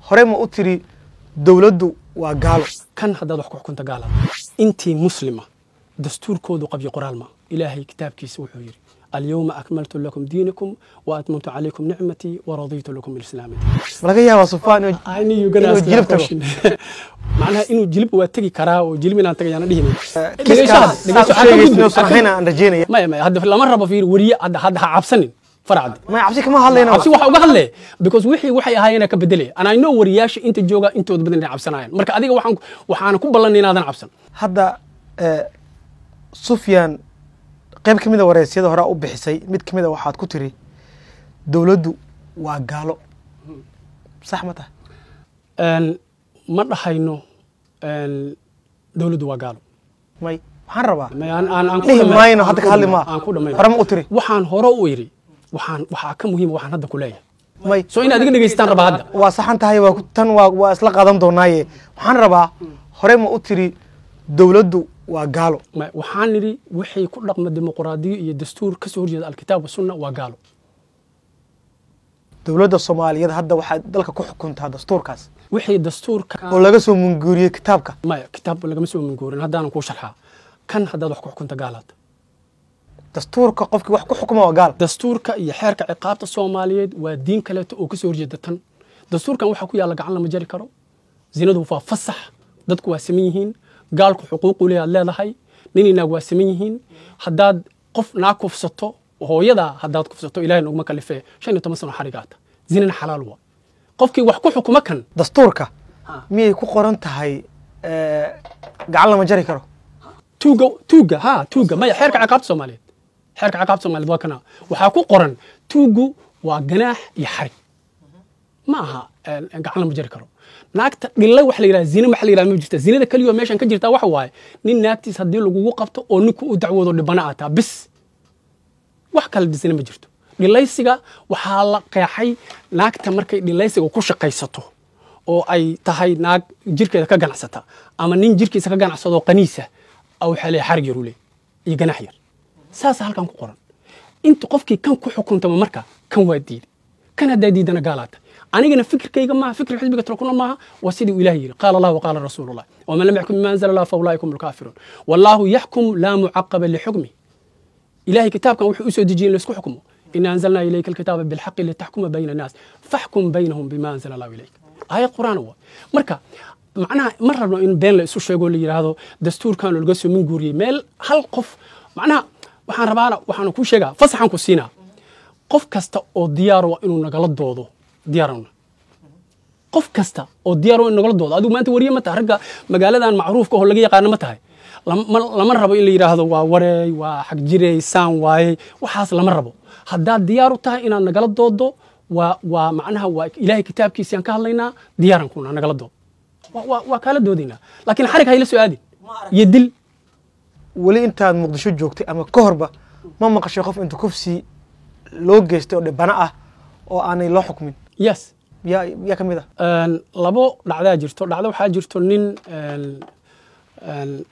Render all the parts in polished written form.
هرم أتري دولته وقالوا كان هذا وحكو كنت قال أنتي مسلمة دستور كود قبل قرآن ما إلهي كتاب كيس وحير اليوم أكملت لكم دينكم وأتممت عليكم نعمتي ورضيت لكم الإسلام لقيها وصفان عيني يقول جلب معناها إنه جلب واتجي كرا وجلب من أنتجي أنا ديهم كيس هنا رجينا ما هذا في الأمر بفير وريا هذا عبسني فرعد ما عبسك ما هلا عبسي وحا ليه because وحي هاينا كبدلي أنا I know ورياش أنت جوجا أنت بدنا عبسناين مركا أديك وحنا كوبلنا نادن عبسن هذا سفيان qayb kamid ah wareysiyada hore u bixisay mid kamid ah waxaad ku tiri dawladdu waa gaalo sax ma tahay ma dhahayno dawladdu waa gaalo may waxaan rabaa aan ku dhamayno hadda ka hadli ma hore ma u tiri waxaan hore u yiri waxa ka muhiim waxaan hadda ku leeyahay may soo inaad iga dhageystaan rabaa hadda waa saxan tahay waa tan waa isla qaadan doonaaye waxaan rabaa hore ma u tiri dawladdu وقالوا وحانري وحي كل رقم الديمقراطية الدستور كسر جد الكتاب والسنة وقالوا دولة الصومالية هذا واحد ذلك كحكمت هذا دستور كاس وحي الدستور ولا قسم من جوري كتابك ما كتاب ولا قسم من جوري هذا أنا كوشرحها كان هذا ذلك كحكمت قالت دستور كقفك واحد كحكمه وقال دستور كيحرك عقاب الصومالية والدين كله وكسر جد دستور كان وحكوا يلا قعنا مجري كرو زينده ففصح ضدك واسميهين قالك حقوق لي الله هاي نيني ناقواسميهن حداد قف ناكف ستو وهو يدا حداد قف ستو إلهي نقوم كلفه شيء نتمسنا حركات زيننا حلال هو قفكي وحكو حكومة كان دستورك مي كو قرنت هاي قعلا مجري كرو توجا ما يحرك عقاب سوماليد حرك عقاب سوماليد وكنا وحكو قرن توجو وجناح يحرك معها قعلا مجري كرو naagta dhilay wax la yiraahdo zina wax la yiraahdo ma jirto zinada kaliya meeshan ka jirta waxa waaye nin naagtiis hadii lagu qabto oo ninku u dacwado dhibana aata bis wax kale zina ma jirto dhilaysiga waxa la qeexay naagta markay dhilaysiga ku shaqaysato oo ay tahay naag jirkeeda ka ganacsata ama nin jirkiisa ka ganacsado qaniisa aw xalay xarg yar u leey iyo ganax yar saas halkan ku qoran inta qofkii kan ku xukunta marka kan waa diid kan hadaa diidana gaalata أنا فكر كي جماعة فكر حزب يتركون الله وسيد إلهي قال الله وقال رسول الله ومن لم يحكم بما أنزل الله فأولئك هم الكافرون والله يحكم لا معقب لحكمه إلهي كتاب كان وحي أسود الجين لسكو حكمه إن أنزلنا إليك الكتاب بالحق لتحكم بين الناس فاحكم بينهم بما أنزل الله إليك آية القرآن هو مركا معناها مرة إن بين الأسوش يقول لي هذا دستور كانوا القسم من جوري ميل هل قف معناها وحنا ربنا وحنا كل شيء فصح عن كسينا قف كست أو ديار وإنه نقلد دوضو ديارنا قف كستا أو ديارو إنه غلط هذا ما أنت وريه متى رجع مجالات معروف كهول لقيه قارن متى لما ربوا اللي يراهذا ووري وحق جري سان واي وحاصل لما ربوا هذا ديارو تاه إن نقلد دوضو ومعناها وإلهي كتاب كيسيان كهلينا ديارنا كنا نقلد دود وكالة دودينا لكن حركة هي لسه عادي يدل ولي أنت مقدشو جوكتي أما كهربا ما مقش يخاف أنت كفسي لوجستي ولا بناء أو أنا لا حكمين يس يا كم ده لابو دعدا جرتو دعدا waxaa jirto nin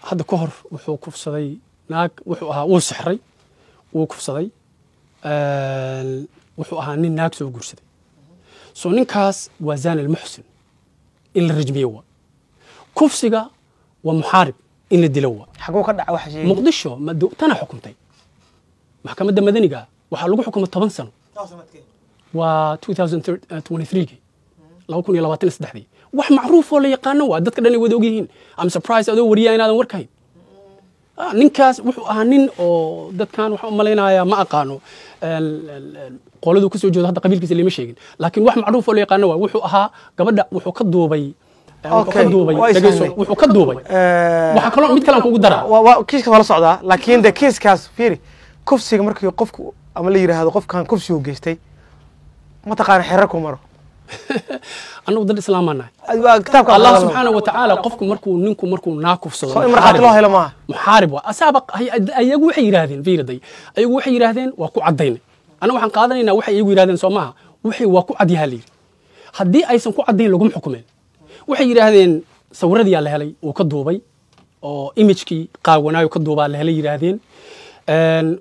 hada ka hor wuxuu kufsaday naag wuxuu ahaa uu sixray uu kufsaday wuxuu ahaa nin naag soo gursaday soo ninkaas waa zaan al-muhsin in la rajmiyo kufsiga waa muharib in la dilo xaqoo ka dhaca wax shay muqdisho ma tana xukuntay maxkamadda madaniga waxa lagu xukumay 10 sano و 2023 لو كوني لواتن سدحدي wax macruuf oo la yaqaano waa dadka dhan ay wada ogyihiin am surprise adoo wariyaa inaadan warkayn ninkaas wuxuu ahaa nin oo dadkan waxa u maleynaya ma aqaano qoladu ku soo jeedo hadda qabiilkiisa lama sheegin laakiin wax macruuf oo la yaqaano waa wuxuu ahaa gabadha wuxuu ka duubay wuxuu ka duubay waxa kale mid kale aan kugu daraa waa kiiska wala socdaa laakiin de kiiskaas fiiri kufsiga markii qofku ama la yiraahdo qofkan kufsiga geystay ما تقارن حركوا مرة أنا ضد الإسلام أنا كتابك الله سبحانه وتعالى قفكم مركو ناكف صدق محارب الله لما محارب وأسابق هي أيجو وحي يراهدين في ردي أيجو وحي يراهدين وكو عدين أنا وحن قادني إن وحي يجو يراهدين سومها وحي وكو عديها لي هدي أي سنكو عدين لقوم حكمين وحي يراهدين سوردي على هلي وكدوبي أو إيمجكي قاونا وكدوبا على هلي يراهدين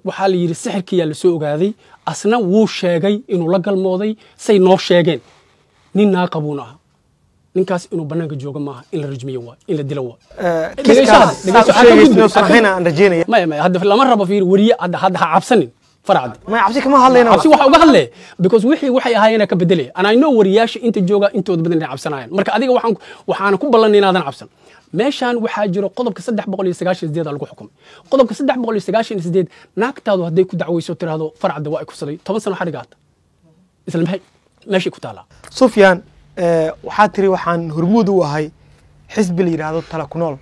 waxaa la yiri sixirkii la soo ogaaday asna wuu sheegay inuu la galmooday say noo sheegeen nin naaqabuuna ninkaas inuu banaanka jooga maaha in la rajmiyo waa in la dilo waa maya hadda lama rabo fiir wariye hadda ha cabsanin farcad ma cabsi kama hadlayna cabsi waxa uga hadlay because wixii waxay ahaayeen ka bedelay ana I know wariyaasha inta jooga intooda badan inay cabsanayaan marka adiga waxaan ku ballan inaadan cabsan meeshaan waxaa jiro qodobka 398 lagu xukumay qodobka 398 naagtaadu hadday ku dacwayso tiraahdo farcad waa ay ku saday 10 sano xarigaata isla maxay meeshii ku taala Sufyaan waxaa tiri waxaan hormuud u ahay xisbi la yiraahdo tala ku nool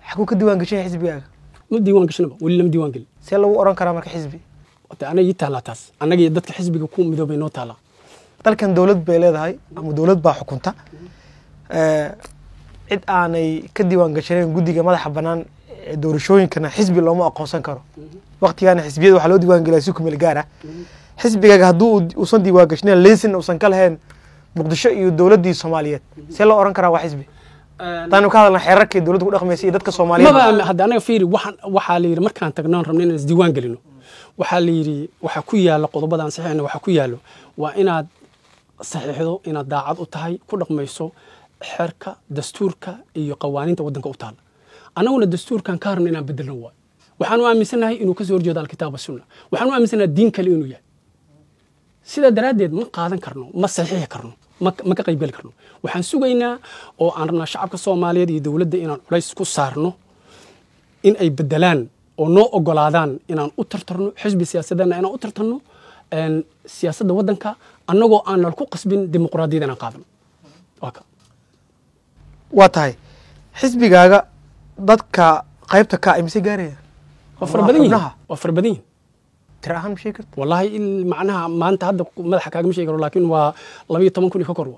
xaqu ka diiwaan gashay xisbigaaga ma diiwaan gashnaba wali lama diiwaan galin see lagu oran karaa marka xisbi anaga ii taala taas anaga dadka xisbiga ku midoobay noo taala dalkan dawlad bay leedahay ama dawlad baa xukunta cid aanay ka diiwaan gashaneen guddiga madaxa banaan ee doorashooyinkana xisbi looma aqoonsan karo waqtigan xisbiyada waxa loo diiwaan galay si ku meel gaar ah xisbigaaga hadduu uusan diiwaan gashneen leysin uusan ka lahayn muqdisho iyo dawladdii Soomaaliyeed see loo oran karaa waa xisbi taanu ka hadalna xeerarkii dawladdu ku dhaqmaysa iyo dadka Soomaaliyeed ma hadda anaga fiiri waxa la yiri markaan tagnaan rabnay inaan isdiiwaan galino waxa la yiri waxa ku yaala qodobadan saxiixna waxa ku yaalo waa inaad saxiixdo inaad daacad u tahay ku dhaqmayso xeerka dastuurka iyo qawaaniinta wadanka u taala anaguna dastuurkan ka harna inaan bedelno waa waxaan u aaminsanahay inuu ka soo horjeedo alkitaab sunna waxaan u aaminsanahay diin kale inuu yahay sida daraadeed ma qaadan karno ma saxiix karno ma ka qayb gali karno waxaan sugaynaa oo aan rabnaa shacabka Soomaaliyeed iyo dawladda inaan culays ku saarno in ay bedelaan oo noo ogolaadaan inaan u tartarno xisbi siyaasadeedna inaan u tartarno siyaasadda wadanka annagoo aan ku qasbin dimuqraadiyadda inaan qaadano waa tahay xisbigaaga dadka qaybta ka imise gaaraya waa farbadan tira ahaan sheeg karto wallahi macnaha maanta hadda madaxa kaaga ma sheegi karo laakiin waa 12 ka kor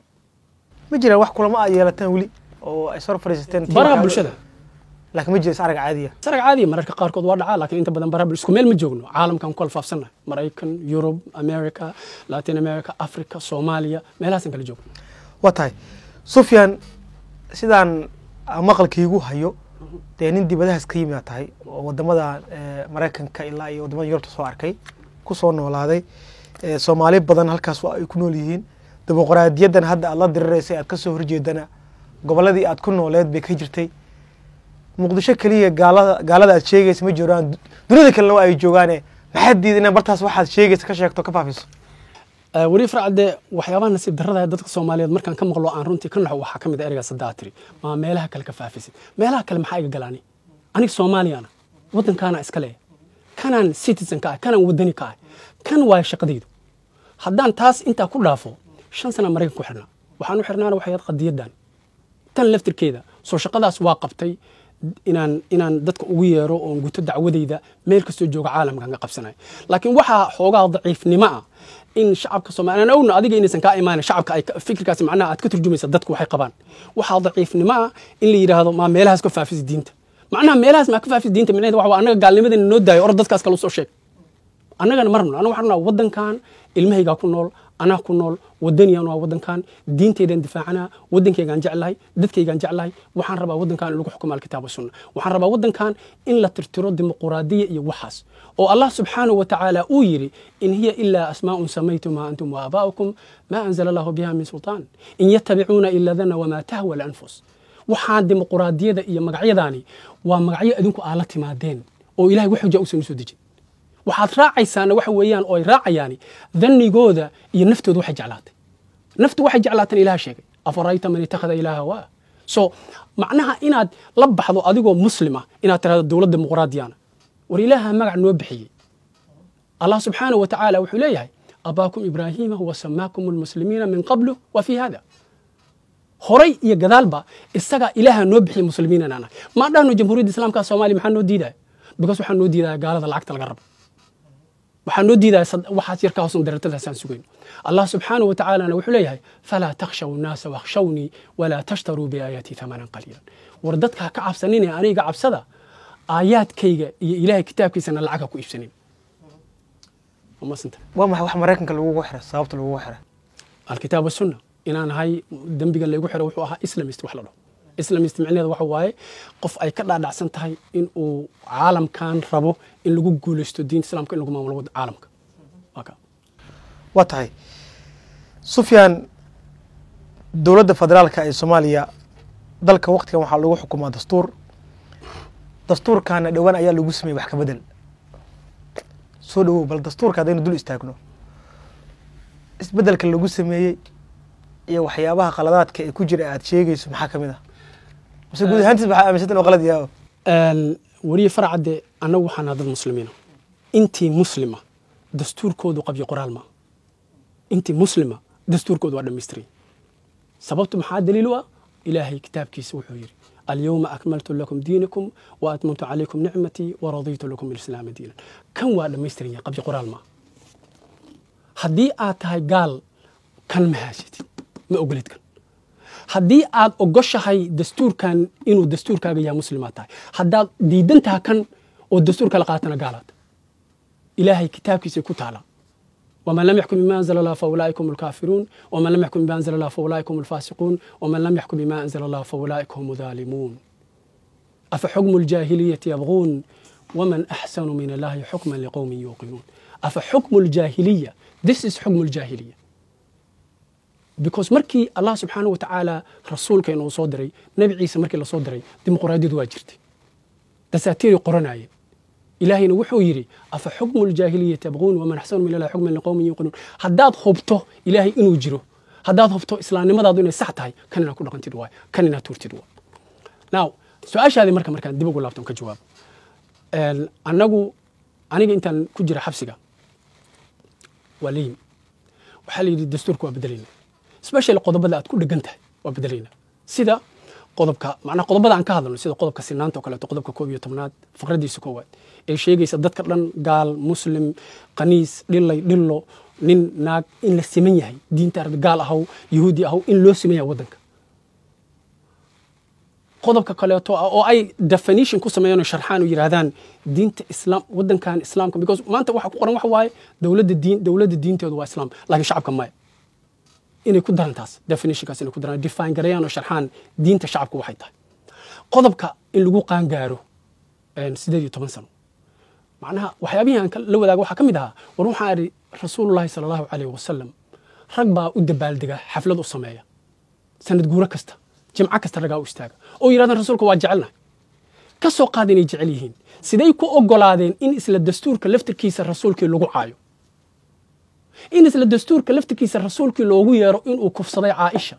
ma jira wax kulama ay yeelataan wali oo ay soo fariisteen baraha bulshada laakiin ma jira sarag caadiya mararka qaarkood waa dhacaa laakiin inta badan baraha isku meel ma joogno caalamkan ku kala faafsanahay Mareykan Europe America Latin America Africa Soomaaliya meelahaas kala joogno waa tahay Sufyaan sidaan maqalkaygu hayo nin dibadahaas ka yimid tahay oo wadamada Mareykanka ilaa iyo wadamada Yurub soo arkay ku soo noolaaday Soomaali badan halkaas waa ay ku nool yihiin dimuqraadiyadan hadda alla dirireysay aad ka soo horjeedana goboladii aad ku nooleed bay ka jirtay muqdisho kaliya gaalada aad sheegaysa ma jiraan dunida kale waa ay joogaan maxaa diidina bartaas waxaad sheegaysa ka sheegto ka faafiso wali farcade waxyaabaha nasiib darrada dadka Soomaaliyeed markaan ka maqlo aan runtii ka naxo waxa kamid ah ereyga sadaatri ma meelaha kale ka faafisid meelaha kale maxay iga galaani aniga Soomaaliyana wadankaana iska leeyahay kanaan citizen ka kanaan wadani ka kan waa shaqadaydu haddaan taas inta ku dhaafo 5 sano Mareykan ku xirnaa waxaan u xirnaana waxay qadiyadan tan laftirkeeda soo shaqadaas waa qabtay inaan dadka ugu yeero oo guto dacwadayda meel kastoo jooga caalamkan ka qabsanay laakiin waxa xoogaa daciifnimo ah in shacabka Soomaaliyeed oo adiga inaysan ka iimaan shacabka ay fikirkaas macnaha aad ka turjumaysa dadku waxay qabaan waxa daciifnimo ah in la yiraahdo ma meelahaas ka faafis diinta macnaha meelahaas ma ka faafis diinta micnaheedu waxa anaga gaalnimadina noo daayo or dadkaas kale soo sheeg annagana marno anaga waxaan wadankan ilmahayga ku nool أنا كنول ودنيا أنا ودن كان دين تيدن دفاعنا ودن كي كان جعلها دت كي كان جعلها وحن ربا ودن كان لو حكم الكتاب والسنة وحن ربا ودن كان إن لا ترترد الديمقراطية يوحس والله سبحانه وتعالى أويري إن هي إلا أسماء سميتمها أنتم وآباؤكم ما أنزل الله بها من سلطان إن يتبعون إلا ذن وما تهوى الأنفس وحن ديمقراطية إيا مقعية داني ومقعية أدنكو آلتي مادين وإلهي وحجة أسن سودجي waxaad raacaysaana waxa weeyaan oo ay raacayaan dhanigooda iyo naftooda waxa jeclaatay naftu waxa jeclaatan ilaaha sheegay afarayta man ittakhadha ilaaha wa so macnaha inaad la baxdo adigoo muslima inaad tiraahdo dawladda dimuqraadiyana war ilaaha magac noo bixiyay Allah subhanahu wa ta'ala wuxuu leeyahay abaakum ibraahiima huwa samaakum almuslimiina min qablu wa fi hada horay iyo gadaalba isaga ilaaha noo bixiyay muslimiinana ma dhaano jamhuuriyadda islaamka Soomaaliya maxaa noo diiday because waxaa noo diiday gaalada lacagta laga rabo waxaan noo diiday waxaad yarka hoosan darajada san sugeyn Allah subhanahu wa ta'ala wuxuu leeyahay fala takhshaw an-nas wakhshawni wala tashtaru bi ayati thamanan qalilan war dadka ka cabsanina aniga cabsada aayaadkayga iyo ilaahay kitaabkiisana lacag ku iibsanin ama santa waa maxay wax Mareykanka lagu xiro sababta lagu xiro al-kitaab was-sunnah inaan hay dambiga lagu xiro wuxuu ahaa islamist wax la dhaho islamist macnaheedu waxa waaye qof ay ka dhaadhacsan tahay in uu caalamkan rabo in lagu guuleysto diinta islaamka in lagu maamulo caalamka waa tahay Sufyaan dowladda federaalka ee Soomaaliya dalka waqtigan waxaa lagu xukumaa dastuur dastuurkaana dhawaan ayaa lagu sameeyay wax ka bedel soo dhawow bal dastuurka hadaynu dul istaagno isbedelka lagu sameeyay iyo waxyaabaha qaladaadka ee ku jira aad sheegayso maxaa kamid ah mise guud ahaantiis waxa aaminsan oo qalad yahay wariye farcade anagu waxaan dad muslimiina intii muslima dastuurkoodu qabyo qoraal ma intii muslima dastuurkoodu waa dhammaystiray sababtu maxaa daliil u ah ilaahay kitaabkiisa wuxuu yiri اليوم أكملت لكم دينكم وأتممت عليكم نعمتي ورضيت لكم الإسلام دينا كان واحد ميسترين قبل قرآن ما هدي آتها قال كان مهاجتي ما أقولت كان هدي آت أقش هاي دستور كان إنه دستور كان يا مسلمات هدا ديدنتها كان والدستور كلقاتنا قالت إلهي كتابك سيكون تعالى ومن لم يحكم بما أنزل الله فأولئك هم الكافرون ومن لم يحكم بما أنزل الله فأولئك هم الفاسقون ومن لم يحكم بما أنزل الله فأولئك هم الظالمون أفحكم الجاهلية يبغون ومن أحسن من الله حكما لقوم يوقنون أفحكم الجاهلية this is حكم الجاهلية because مركي الله سبحانه وتعالى رسول كأنه صدري نبي عيسى مركي الله صدري ديمقراطية واجرتي دساتير قرناية إلهي نوحو يري أفحكم الجاهلية تبغون ومن أحسن من الله حكما لقوم يوقنون هداد خبطه إلهي إنو جرو هداد خبطه إسلام ماذا دون ساعتها كاننا كل قنتي دواي كاننا تورتي دواي ناو سؤال هذه مركان دي بقول لكم كجواب أنا أنت كجرا حبسك وليم وحالي الدستور كوا بدلينا سبيشال قضب بدأت كل جنته وبدلينا سيدا qodobka macna qodobada aan ka hadalno sida qodobka sinaanta oo kale qodobka 11aad faqradiisa koowaad ee sheegaysa dadka dhan gaal muslim qaniis dhillo nin naag in la siman yahay diinta arab gaal ahaw yahuudi ahaw in loo siman yahay wadanka qodobka kale oo ay definition ku sameeyaan sharxaan oo yiraahdaan diinta islaam wadankan islaamka because maanta waxa ku qoran waxa waaye dawladda diinteedu waa islaam laakiin shacabka ma inay ku daran taas definitionkaas inay ku daran define gareeyaan oo sharxaan diinta shacabku waxay tahay qodobka in lagu qaan gaaro 18 sano macnaha waxyaabihi aan la wadaago waxa kamid ah war waxa ari rasuulullaahi sallallahu alayhi wasallam rag baa u dabaaldega xaflad u sameeya sanad guura kasta jimca kasta ragaa u istaaga oo yiraahdaan rasuulku waa jecelna ka soo qaadinay jecel yihiin siday ku ogolaadeen in isla dastuurka laftirkiisa rasuulkii lagu caayo in isla dastuurka laftirkiisa rasuulkii loogu yeero inuu kufsaday Caaisha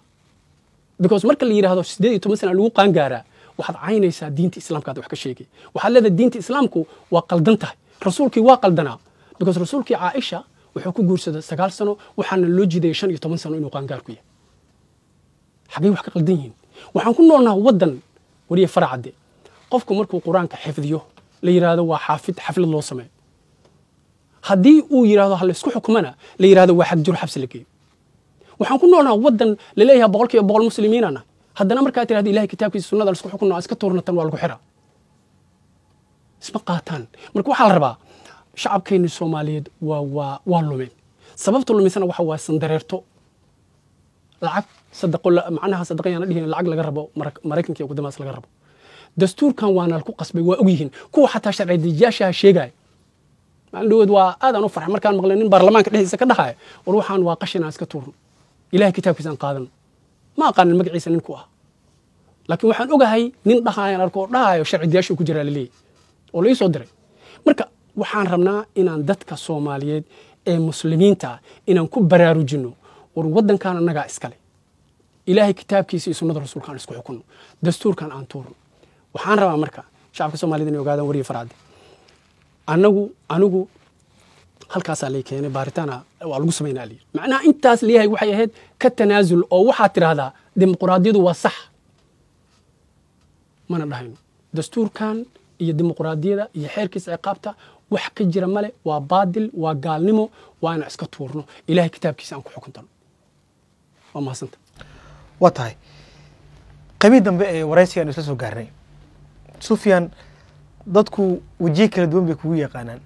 because marka la yiraahdo 18 sano lagu qaan gaaraa waxaad caynaysaa diinta islaamka wax ka sheegay waxaad leedahay diinta islaamku waa qaldan tahay rasuulkii waa qaldanaa because rasuulkii Caaisha wuxuu ku guursaday 9 sano waxaana loo jiiday 15 sano inuu qaan gaar ku yahay xagee wax ka qaldan yihiin waxaan ku noolnahay wadan wariye faracade qofku markuu quraanka xifdiyo la yiraahdo waa xaafid xaflad loo sameeyo haddii uu yiraahdo hal isku xukumana la yiraahdo waa xaq jir xabsi lageeyo waxaan ku noolnahay wadan la leeyahay boqol muslimiinana haddana markaa tiraahdo ilaahay kitaabkiisa sunnada isku xukunno iska tuurnatan waa lagu xiraa isma qaataan marka waxa la rabaa shacabkeena Soomaaliyeed waa lumeen sababta lumisana waxa waa sandareerto lacag sadaqo macnaha sadaqayana dhihin lacag laga rabo Mareykanka iyo wadamadaas laga rabo dastuurkan waana ku qasbay waa ogyihiin kuwa xataa sharci dejiyaasha sheegay عندود وآذان وفرح مركان مغلنين برلمان كده يسكدها وروحان واقشنا اسكتورن إلهي كتاب كيسان قادم ما قال المقعيس ننكوها لكن وحان أوجهاي ننضحها يناركو لا يشرع دياشو كجرا للي ولو يصدر مركا وحان رمنا إن دتك الصوماليين المسلمين تا إن نكون برارو جنو ورودن كان نجا إسكالي إلهي كتاب كيسي سنة الرسول كان اسكو حكونه دستور كان أنتور وحان رمنا مركا شعب الصوماليين يوجادن وري فراد anigu halkaas ay keenay baaritaana waa lagu sameeyay macnaha intaas leeyahay waxay ahayd ka tanaasul oo waxa tiraahdaa dimuqraadiyadu waa sax mana dhahayno dastuurkan iyo dimuqraadiyada iyo xeerkiisa ciqaabta wax ka jira male waa baadil waa gaalnimo waa in iska tuurno ilaahay kitaabkiisa aan ku xukuntano waa maasanta waa tahay qabiil dambe ee waraysiga isla soo gaarnay Sufyaan dadku wajiga kala duwan bay kugu yaqaanaan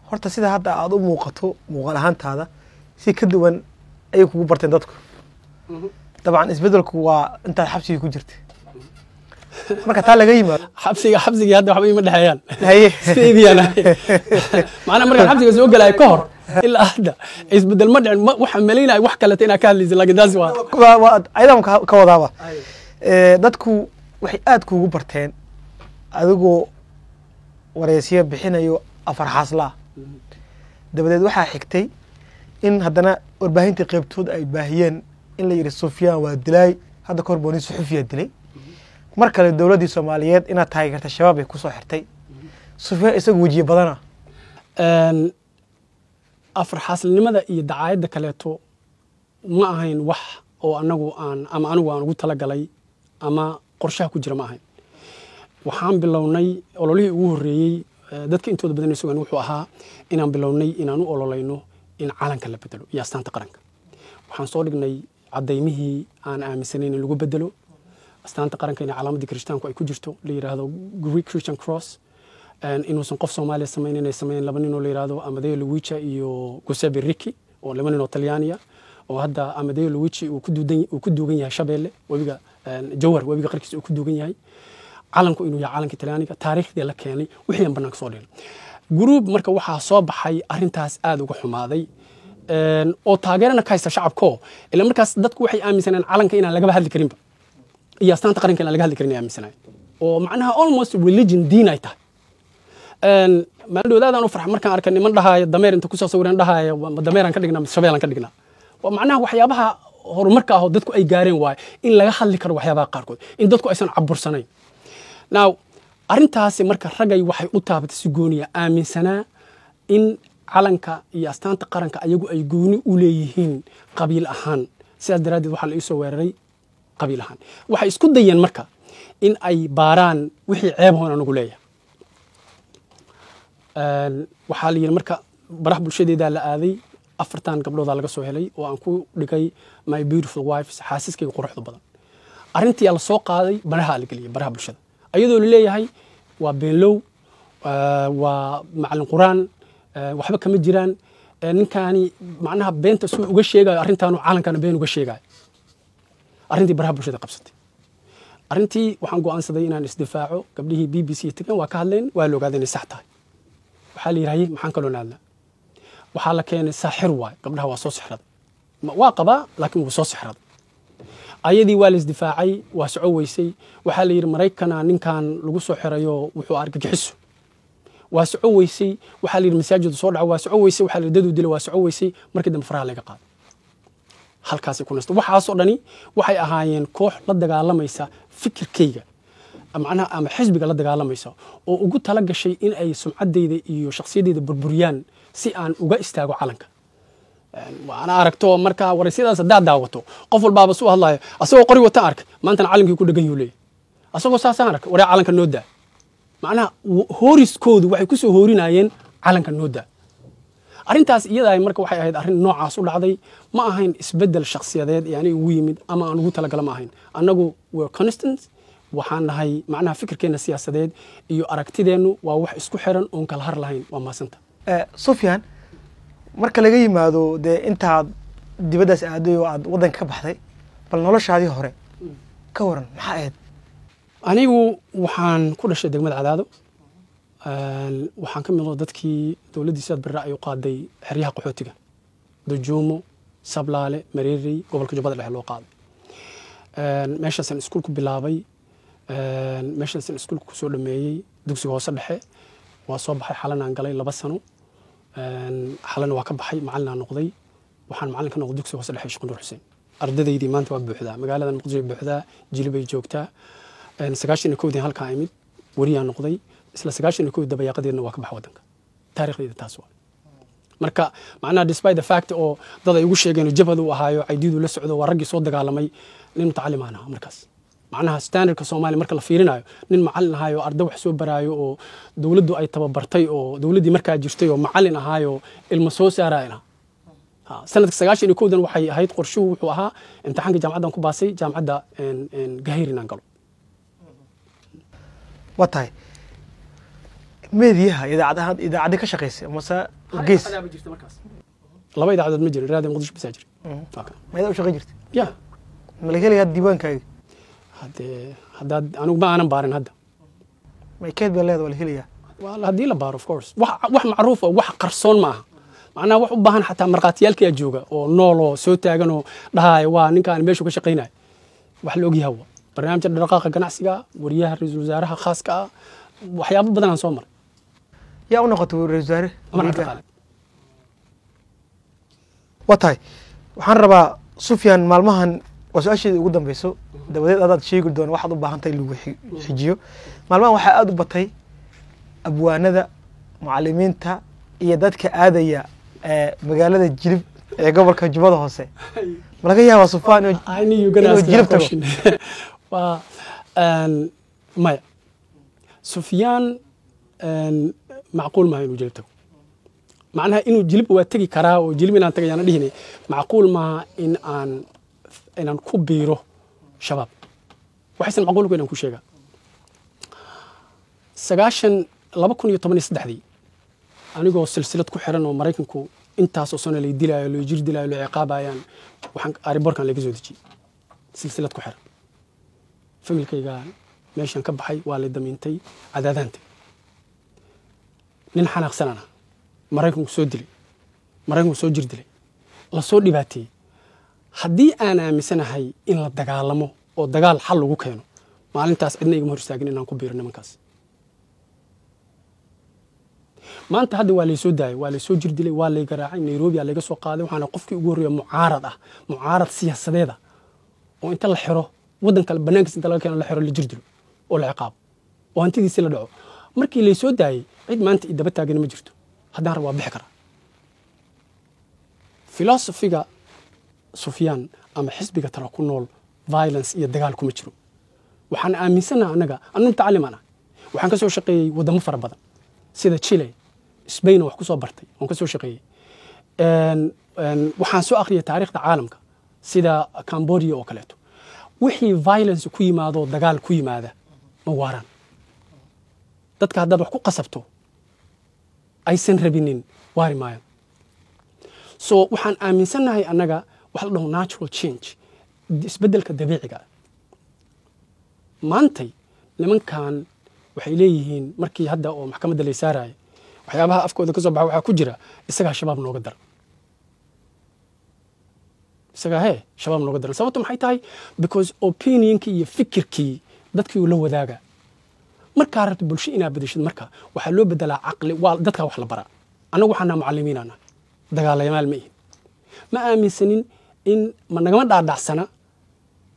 horta sida hadda aad u muuqato muuqaal ahaantaada si ka duwan ay kugu barteen dadku طبعا isbedelku waa inta xabsiga ku jirtay marka taa laga yimaado xabsiga hadda waxba ima dhaxayaan steediyana macna marka xabsiga soo galay ka hor ilaa hadda isbedel ma dhicin waxaan malaynaya wax kale inaa ka hadlaysa laakiin taasi waa ayadaan ka wadaaba dadku waxay aad kuugu barteen adigoo wareysiyo bixinayo afar xaaslaa dabadeed waxaa xigtay in haddana warbaahintii qaybtood ay baahiyeen in la yidhi Sufyaan waa dilay hadda kahor booni suxufiya dilay mar kale dowladdii Soomaaliyeed inaad taageerta shabaab ay ku soo xirtay Sufyaan isagu wajiye badana afar xaasilnimada iyo dacaayadda kaleeto ma ahayn wax oo anigu aan ugu talagalay ama qorshaha ku jira ma ahayn waxaan bilownay ololihii ugu horreeyey dadka intooda badan sugan wuxuu ahaa inaan bilownay inaan u ololayno in calanka la bedelo iyo astaanta qaranka waxaan soo dhignay cadaymihii aan aaminsanayn in lagu bedelo astaanta qaranka in calaamadii kirishtaanku ay ku jirto la yiraahdo Greek Christian Cross inuusan qof Soomaaliya sameeyeen inay sameeyeen laba nin oo la yiraahdo Amadeo Luigi iyo Giuseppe Ricci oo laba nin oo Talyaaniya oo hadda Amadeo Luigi uu ku duugan yahay Shabeelle wabiga Jawhar wabiga qarkiisa uu ku duugan yahay calanku inuu yahay calanka Talyaaniga taariikhdii la keenay wixii aan banaanka soo dhigay group marka waxaa soo baxay arintaas aad uga xumaaday oo taageerana ka haysta shacabko ilaa markaas dadku waxay aaminsaneen calanka inaan laga hadli karinba iyo astaanta qaranka inaan laga hadli karin aaminsanay oo macnaha almost religion diin ay tahay maaldoodaadaan u farxay markaan arkay niman dhahaaya dameer inta ku soo sawireen dhahaaya dameeraan ka dhignaa shabeelaan ka dhignaa waa macnaha waxyaabaha horumarka ah oo dadku ay gaareen waay in laga hadli karo waxyaabaha qaarkood in dadku aysan cabursanayn now arintaasi marka ragay waxay u taabatay si gooniya aaminsanaa in calanka iyo astaanta qaranka ayagu ay gooni u leeyihiin qabiil ahaan sidaas daraaddeed waxaa la ii soo weeraray qabiil ahaan waxay isku dayeen marka in ay baaraan wixii ceebhoon anagu leeyahay waxaa la yidhi marka baraha bulshadeedaa la aaday afartan gabdhoodaa laga soo helay oo aan ku dhigay my beautiful wives xaasiskayga quruxda badan arrintii la soo qaaday baraha la geliyay baraha bulshada ayadoo la leeyahay waa beenlow waa macallin quraan waxba kama jiraan ninkaani macnaha beenta suu uga sheegayo arrintaanu calankana been uga sheegayo arrintii baraha bulshada qabsatay arrintii waxaan go'aansaday inaan isdifaaco gabdhihii BBC tagan waa ka hadleen waa la ogaaday inay sax tahay waxaa la yidhaahday maxaan kaloo naadnaa waxaa la keenay saaxir waay gabdhaha waa soo sixraday waa qabaa laakiin wuu soo sixraday ayadii waa la isdifaacay waa soco weysay waxaa la yidhi maraykana ninkan lagu soo xirayo wuxuu argagixiso waa soco weysay waxaa la yidhi masaajidu soo dhaco waa soco weysay waxaa la yidhi dadu dilay waa soco weysay markii dambe faraha laga qaaday halkaasay ku nasto waxaasoo dhani waxay ahaayeen koox la dagaalamaysa fikirkayga macnaha ama xisbiga la dagaalamaysa oo ugu tala gashay in ay sumcaddayda iyo shakhsiyadayda burburiyaan si aan uga istaago calanka waana aragto marka waraysidaas haddaad daawato qof walbaaba suu hadlaayo asagoo qori wata arkay maantana calankii ku dhegan yuu leeyahy asagoo saasaan arkay waree calanka noo daa macnaha hooriskoodu waxay ku soo hoorinayeen calanka noo daa arrintaas iyadaa marka waxay ahayd arrin noocaas u dhacday ma ahayn isbeddel shakhsiyadeed ee aniga ugu yimid ama aan ugu talagala ma ahayn annagu were constant waxaan nahay macnaha fikirkeenna siyaasadeed iyo aragtideennu waa wax isku xiran oon kala har lahayn waa maasanta Sufyaan marka laga yimaado dee intaad dibaddaas aaday oo aad waddanka ka baxday bal noloshaadii hore ka waran maxaa ahayd anigu waxaan ku dhashay degmada Cadaado waxaan ka mid ah dadkii dowladdii Siyaad Barre ay u qaaday xeryaha qaxootiga Dajuumo Sablaale Mareerey gobolka Jubbada Dhexe loo qaaday meeshaasaan iskuul ku bilaabay meeshaasaan iskuulka ku soo dhameeyey dugsiga hoose dhexe waa soo baxay xalan aan galay 2 sano xalan waa ka baxay macallin aan noqday waxaan macallin ka noqday dugsiga hoose dhexe Sheekh Nuur Xuseen ardadeydii maanta waa buuxdaa magaalada Muqdisho buuxdaa Jilibay joogtaa 91 halka imid wariyaan noqday isla 91 dabayaqadeedna waa ka baxay wadanka taariikhdeeda taas waa marka macnaha despite the fact oo dad ay ugu sheegeen jabhadu ahaayo aydiidu la socdo waa raggii soo dagaalamay nin mutacallim ah markaas macnaha standardka Soomaali marka la fiirinayo nin macallin ahaayo arday wax soo baraayo oo dawladdu ay tababartay oo dawladdii markaa jirtay oo macallin ahaayo ilmo soo saarayna sanadka 91 waxay ahayd qorshuhu wuxuu ahaa imtixaanka jaamacadan ku baasay jaamacadda Gahir inaan galo watay meediyaha idaacadaha ka shaqeysay mase gees laba idaacadood ma jirin raadiyo Muqdisho bisa jiri meeda u shaqeyn jirtay ya ma la helayaa diiwaankaaga haddaad anigu ma aanan baarin hadda ma keed baa leedahay la helayaa waa haddii la baaro of course wax macruuf ah wax qarsoon ma aha macnaha wax u baahan xataa markhaatiyaalkii jooga oo nool oo soo taagan oo dhahaaya waa ninkaan meeshu ka shaqaynaya wax la ogyahay waa barnaamijka dhaqaaqa ganacsiga wariyaha ra'iisul wasaaraha khaaska ah waxyaabo badan aan soo maray yaa u noqotay ra'iisul wasaare amar dhaqaale watahay waxaan rabaa Sufyaan maalmahan waa su'aasheedii ugu dambayso dabadeed aad sheegi doon waxaad u baahan tahay lagu xijiyo maalmahan waxaa aad u batay abwaanada macallimiinta iyo dadka aadaya magaalada Jilib ee gobolka Jubbada Hoose ma laga yaabaa Sufyaan inuu Jilib tago waa maya Sufyaan macquul ma inuu Jilib tago macnaha inuu Jilib waa tagi karaa oo Jilib inaan tagayana dhihinay macquul ma in aan ku biiro shabaab waxaysan macquul ku inaan ku sheega 2013 anigoo silsilad ku xiran oo Mareykanku intaas oo sano la dilaayo loo jir dilaayo loo ciqaabayaan waxaan ariborkan laga soo dejiyay silsilad ku xiran familkayga meeshan ka baxay waa la damiintay cadaadanta nin xanaaqsanana Mareykanku soo dilay Mareykanku soo jir dilay la soo dhibaatay haddii aan aaminsanahay in la dagaalamo oo dagaal xal lagu keeno maalintaas cidna igama hor istaagin inaan ku biiro nimankaas maanta hadda waa la soo daayay waa la soo jir dilay waa la garaacay Nairobi aa laga soo qaaday waxaana qofkii ugu horeeyay mucaarad siyaasadeed oo inta la xiro wadan kale banaankiisa inta laga keeno la xiro la jir dilo oo la ciqaabo oo hantidiisa la dhaco markii la soo daayay cid maanta idaba taagan ma jirto haddaan rabo waa bixi karaa filosofiga Sufyaan ama xisbiga tala ku nool violence iyo dagaal kuma jiro waxaan aaminsanahay anaga annu tacliimana waxaan ka soo shaqeeyay wadamo fara badan sida Chile Spain wax ku soo bartay oo ka soo shaqeeyay waxaan soo akhriyay taariikhda caalamka sida Cambodia oo kaleeto wixii violence ku yimaado dagaal ku yimaada ma waaraan dadka haddaad wax ku qasabto aysan rabinin waari maayaan so waxaan aaminsanahay anaga wax la dhaho natural change isbedelka dabiiciga maantay nimankan waxay leeyihiin markii hadda oo maxkamadda la saarayay waxyaabaha afkooda ka soo baxay waxa ku jira isaga shabaab nooga dar shabaab nooga dar sababtu maxay tahay because opinionkii iyo fikirkii dadkii la wadaaga marka rabto bulsho inaa bedeshid marka waxa loo bedelaa aqli waa dadka wax la bara anagu waxaan macallimiinana dagaalayaal ma aaminsanin in ma nagama dhaadhacsana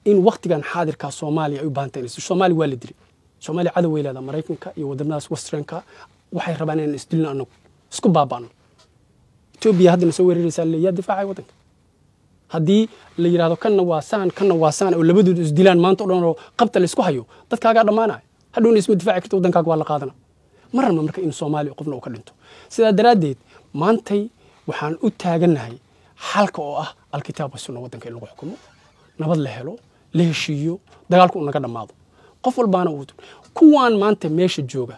in waqtigan xaadirka Soomaaliya ay u baahan tahay Soomaaliya waa la dilay Soomaaliya cadow weylada Mareykanka iyo wadamadaas Westernka waxay rabaan in isdilna anagu isku baabaano Ethiopia hadda soo weeraraysaa leeyahay difaacay wadanka haddii la yiraahdo kanna waa saan oo labadoodu isdilaan maanta oo dhan oo qabta la isku hayo dadkaaga dhamaanay hadhow isma difaaci karto wadankaaga waa la qaadana marna marka in Soomaaliya qofna uu ka dhinto sida daraadeed maantay waxaan u taaganahay xalka oo ah alkitaab sunna wadanka in lagu xukumo nabad la helo la heshiiyo dagaalku naga dhamaado qof walbaana uu kuwaan maanta meesha jooga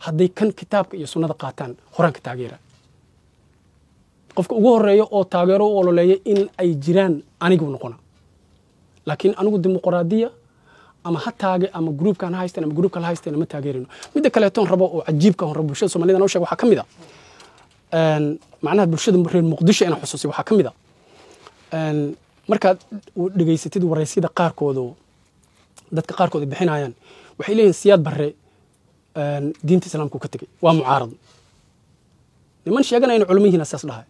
hadday kan kitaabka iyo sunnada qaataan horaanka taageera qofka ugu horeeyo oo taageero oo ololeeya in ay jiraan anigu noqona laakiin anigu dimuqraadiya ama hataage ama groupkan haystaan ama groupka la haystaan ma taageerino midda kale toon rabo oo cajiibka on rabo bulshada Soomaalida noo sheeg waxa kamid ah macnaha bulshada reer Muqdisho ina xusuusay waxa kamid ah marka dhageysatid wareysida qaarkood dadka qaarkood bixinayaan waxay leeyihiin siyaad barre diinta islaamku ka tagay waa mucaarad niman sheeganayna culimadiina asaas dhahay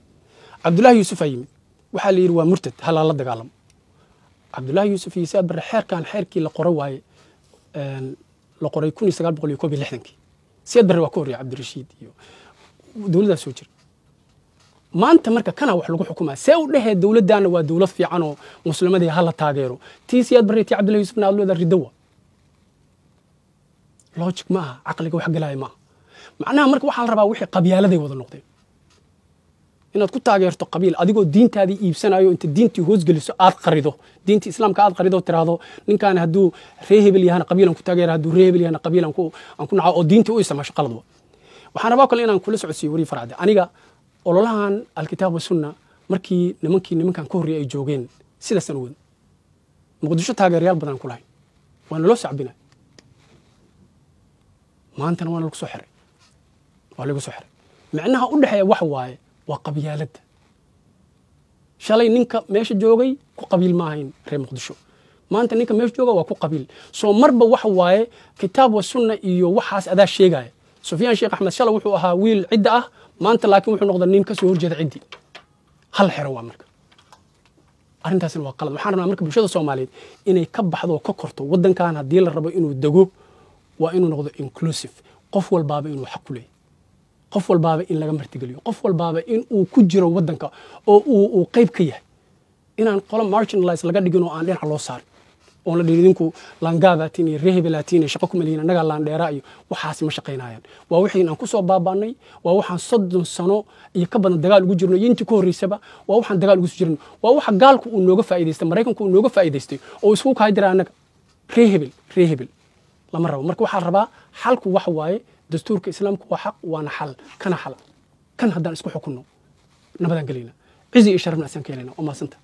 Abdullah Yusuf ayimid waxa la yiri waa murtad hal la dagaalamo Abdullah Yusuf iyo siyaad barre xeerkii la qoray waaye la qoray 1961 siyaad barre waa ka horreeyay Cabdirashiid iyo dawladda soo jir maanta marka kana wax lagu xukumaa see u dhahay dawladdaana waa dawlad fiican oo muslimadii hala taageero tii siyaad barre tii Abdullah Yusuf naadlooda ridawa logic ma aqliga wax galay ma macnaha marka waxa la rabaa wixii qabyaladay wada noqdeen inaad ku taageerto qabiil adigoo diintaadii iibsanayo inta diintii hoos geliso aad qarido diintii islaamka aad qarido tiraado ninkan haduu reehebel yahay qabiilan ku taageero haduu reehebel yahay qabiilan ku aan ku naco oo diintii u isticmaasho qalad waxaan rabaa kale inaan kula socodsiyo wari farxad aniga ololahan alkitaab wa sunna markii nimankan ka horreeyay ay joogeen sida sanad Muqdisho taageerayaal badan ku lahayn waana loo sacbinay maantana waana lagu soo xiray macnaha u dhaxay wax waaye وقبيالة شالي نينكا ماشي جوغي كو قبيل ماهين ري مقدشو ما أنت نينكا ماشي جوغا وكو قبيل سو مربا وحواي كتاب والسنة إيو وحاس أدا الشيغاي سفيان شيخ أحمد شالي وحو أها ويل عدة ما أنت لكن وحو نقدر نينكا سو هرجد عدي هل حروا مركا arrintaasina waa qalad waxaan rabnaa marka bulshada Soomaaliyeed inay ka baxdo oo ka korto wadankan hadii la rabo inuu dago waa inuu noqdo inclusive qof walbaaba inuu xaq u leeyahay qof walbaaba in laga martigeliyo qof walbaaba in uu ku jiro wadanka oo uu qayb ka yahay inaan qolo marginalize laga dhigin oo aan dhinac loo saarin oo la dhigin idinku langaabatiin iyo rehabilitatiin shaqo ku maleeyna naga laan dheera iyo waxaas ma shaqeynayaan waa wixii aan ku soo baabaanay waa waxaan 30 sano iyo ka badan dagaal ugu jirno intii ku horeysaba waa waxaan dagaal ugu jirno waa waxa gaalku uu nooga faa'iideystay Mareykanku uu nooga faa'iideystay oo isku ka jira anaga rehabil lama rabo marka waxa rabaa xalku wax waaye dastuurka islaamku waa xaq waana xal kana xal kan haddaan isku xukunno nabadan galina cizi iyo sharafna asan keenayna oo maasanta